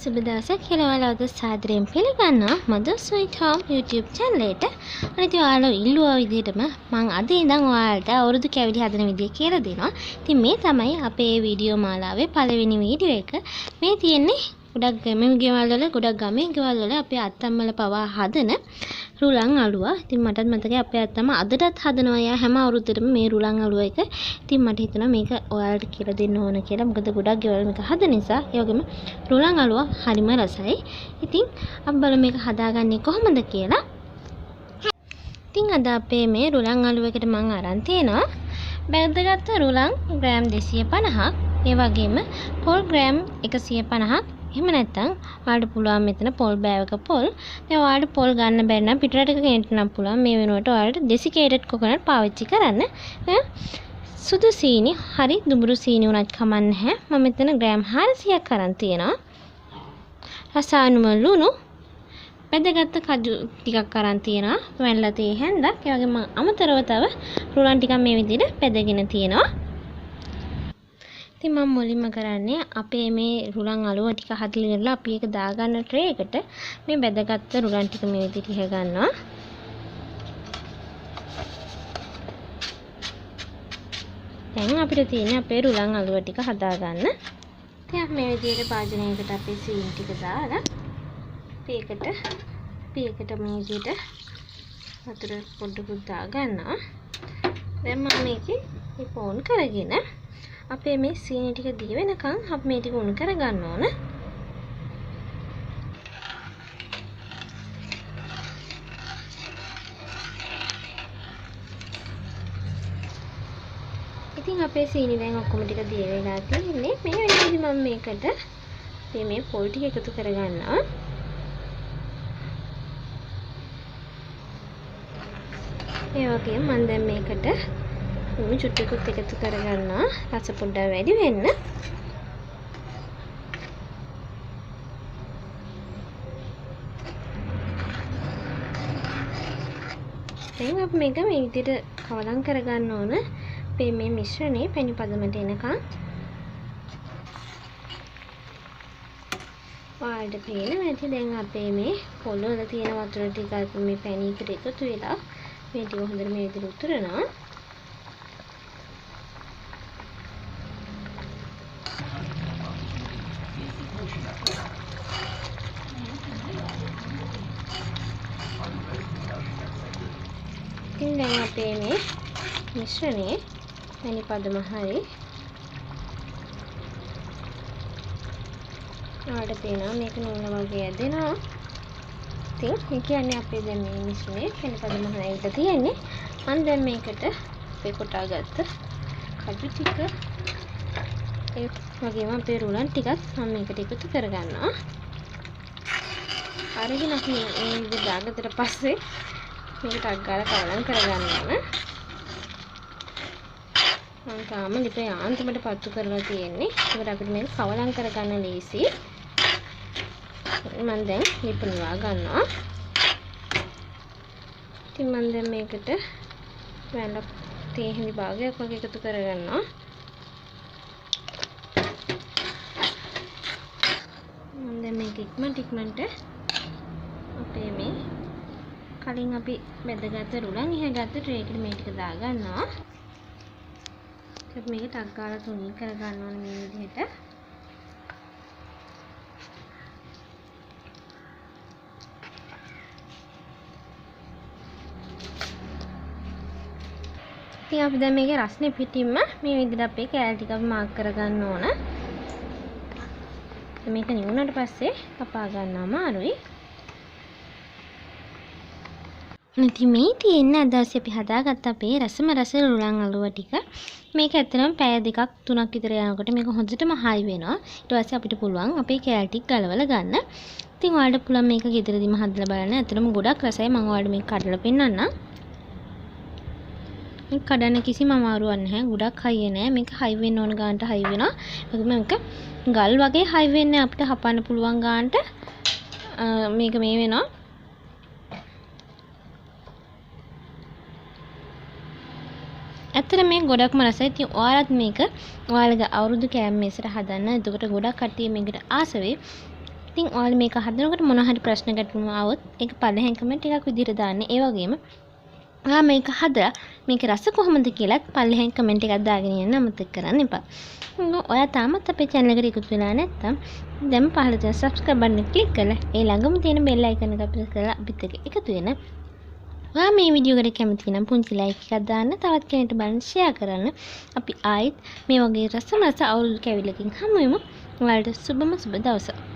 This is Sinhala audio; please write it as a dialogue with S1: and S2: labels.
S1: සුබ දවසක් කියලා ඔයාලව සාදරයෙන් පිළිගන්නවා මදු ස්වීට් හෝම් YouTube channel එකට. අනිත් ඔයාලා ඉල්ලුවා විදිහටම මම අද ඉඳන් ඔයාලට අවුරුදු කැවිලි හදන විදිය කියලා දෙනවා. ඉතින් මේ තමයි අපේ වීඩියෝ මාලාවේ පළවෙනි වීඩියෝ එක. මේ තියෙන්නේ ගොඩක් ගමේ ගෙවල් වල ගොඩක් ගමේ ගෙවල් වල අපේ අත්තම්මල පවා හදන රුලන් අලුවා. ඉතින් මටත් මතකයි අපේ අත්තම්ම අදටත් හදනවා යා හැම අවුරුද්දටම මේ රුලන් අලුව එක. ඉතින් මට හිතුණා මේක ඔයාලට කියලා දෙන්න ඕන කියලා. මොකද ගොඩක් ගෙවල් මේක හදන නිසා. ඒ වගේම රුලන් අලුව හරිම රසයි. ඉතින් අපි බලමු මේක හදාගන්නේ කොහොමද කියලා. ඉතින් අද අපේ මේ රුලන් අලුවකට මම අරන් තියනවා බැද්දගත්ත රුලන් ග්‍රෑම් 250ක්. ඒ වගේම පොල් ග්‍රෑම් 150ක්. එහෙම නැත්නම් ඔයාලට පුළුවන් මෙතන පොල් බෑවක පොල්. දැන් ඔයාලට පොල් ගන්න බැරි නම් පිටරටක ගෙන්නන්න නම් පුළුවන්. මේ වෙනුවට ඔයාලට ඩෙසිකේටඩ් කොකනට් පාවිච්චි කරන්න. සුදු සීනි හරි දුඹුරු සීනි උනත් කමක් නැහැ. මම මෙතන ග්‍රෑම් 400ක් අරන් තියෙනවා. රසායනික ලුණු බෙදගත්ත කජු ටිකක් අරන් තියෙනවා. වැල්ලා තේ හැන්දක්. ඒ වගේම අමතරව තව රුලන් ටිකක් මේ විදිහට බෙදගෙන තියෙනවා. ඉතින් මම මුලින්ම කරන්නේ අපේ මේ රුලන් අලුව ටික හදලා ඉවරලා අපි ඒක දාගන්න ට්‍රේ එකට මේ බෙදගත්ත රුලන් ටික මේ විදිහට ඉහ ගන්නවා. දැන් අපිට තියෙන්නේ අපේ රුලන් අලුව ටික හදාගන්න. ඉතින් මේ විදිහට භාජනයකට අපේ සීනි ටික දාලා ඒකට මේ විදිහට වතුර පොඩ්ඩක් දාගන්නවා. දැන් මම මේකේ ඉපෝන් කරගෙන අපේ මේ සීනි ටික දී වෙනකන් අපි මේ ටික උණු කරගන්න ඕන. ඉතින් අපේ සීනි දැන් ඔක්කොම ටික දී වෙලා තියෙන්නේ. මේ වෙලාවේදී මම මේකට මේ පොල් ටික එකතු කරගන්නවා. ඒ වගේම මම දැන් මේකට උණු චුට්ටකුත් එකතු කරගන්නවා රස පොඩ්ඩක් වැඩි වෙන්න. දැන් අපි මේක මේ විදිහට කවලම් කරගන්න ඕන. මේ මිශ්‍රණය පැණි පදමට එනකන්. ඔයාලට පේනවා ඇති දැන් අපේ මේ පොළ වල තියෙන වතුර ටික මේ පැණියකට එකතු වෙලා මේ ටික හොඳට මේ විදිහට උතුරනවා. ඉතින් දැන් අපේ මේ මිශ්‍රණය පැණි පදම හරි ආඩ පේනවා මේක නූන වගේ ඇදෙනවා. ඉතින් මේ කියන්නේ අපේ දැන් මේ මිශ්‍රණය පැණි පදම හරියට තියෙන්නේ. මම දැන් මේකට අපේ කොටාගත්ත කජු ටික ඒ වගේම අපේ රුලන් ටිකත් මම මේකට එකතු කරගන්නවා. අරගෙන අපි මේ විදිහට දාගත්තට පස්සේ මේකට අග්ගාලා කවලම් කරගන්න ඕන. මම තාම ලිපේ යාන්තමට පත්තු කරලා තියෙන්නේ. ඒකට අපිට මේක කවලම් කරගන්න ලේසි. මම දැන් ලිප නිවා ගන්නවා. ඉතින් මම දැන් මේකට වැල්ල තේ හිඳි භාගයක් වගේ එකතු කරගන්නවා. මම දැන් මේක ඉක්මනට අපේ මේ කලින් අපි බෙදගත්ත රුලන් ඉහගත්ත ට්‍රේ එකට මේ ටික දාගන්නවා. අපි මේක ටක් ගාලා තුනී කරගන්න ඕනේ මේ විදිහට. ඉතින් අපි දැන් මේකේ රස්නේ පිටින්ම මේ විදිහට අපේ කෑලි ටික අපි මාක් කරගන්න ඕන. මේක නිවුනට පස්සේ කපා ගන්න අමාරුයි. ඉතින් මේ තියෙන අදහස අපි හදාගත්ත අපේ රසම රස රුලන් අලුව ටික. මේක ඇත්තටම පැය 2ක් 3ක් විතර යනකොට මේක හොඳටම හයි වෙනවා. ඊට පස්සේ අපිට පුළුවන් අපේ කෑලි ටික ගලවලා ගන්න. ඉතින් ඔයාලට පුළුවන් මේක ගෙදරදීම හදලා බලන්න. ඇත්තටම ගොඩක් රසයි. මම ඔයාලට මේක කඩලා පෙන්නන්නම්. මේක කඩන්න කිසිම අමාරුවක් නැහැ. ගොඩක් හයි නෑ. මේක හයි වෙන්න ඕන ගානට හයි වෙනවා. ඒකම මේක ගල් වගේ හයි වෙන්නේ අපිට හපන්න පුළුවන් ගානට මේක මේ වෙනවා. ඇත්තට මේ ගොඩක්ම රසයි. ඉතින් ඔයාලත් මේක ඔයාලගේ අවුරුදු කෑම මේසට හදන්න. එතකොට ගොඩක් කට්ටිය මේකට ආස වෙයි. ඉතින් ඔයාලා මේක හදනකොට මොනවා හරි ප්‍රශ්න ගැටලු ආවොත් ඒක පළවෙනි කමෙන්ට් එකක් විදිහට දාන්න. ඒ වගේම ඔයා මේක හදලා මේකේ රස කොහොමද කියලාත් පළවෙනි කමෙන්ට් එකක් දාගෙන යන්න අමතක කරන්න එපා. ඔයා තාමත් අපේ channel එකට එකතු වෙලා නැත්නම් දැන් පහළ තියෙන subscribe button එක click කරලා ඒ ළඟම තියෙන bell icon එක press කරලා අපිත් එක්ක එකතු වෙන්න. ඔයා මේ වීඩියෝ එකට කැමති නම් පුංචි like එකක් දාන්න, තවත් කෙනෙක්ට බලන්න share කරන්න. අපි ආයිත් මේ වගේ රසමස අවුරුදු කැවිල්ලකින් හමු වෙමු. ඔයාලට සුබම සුබ දවසක්.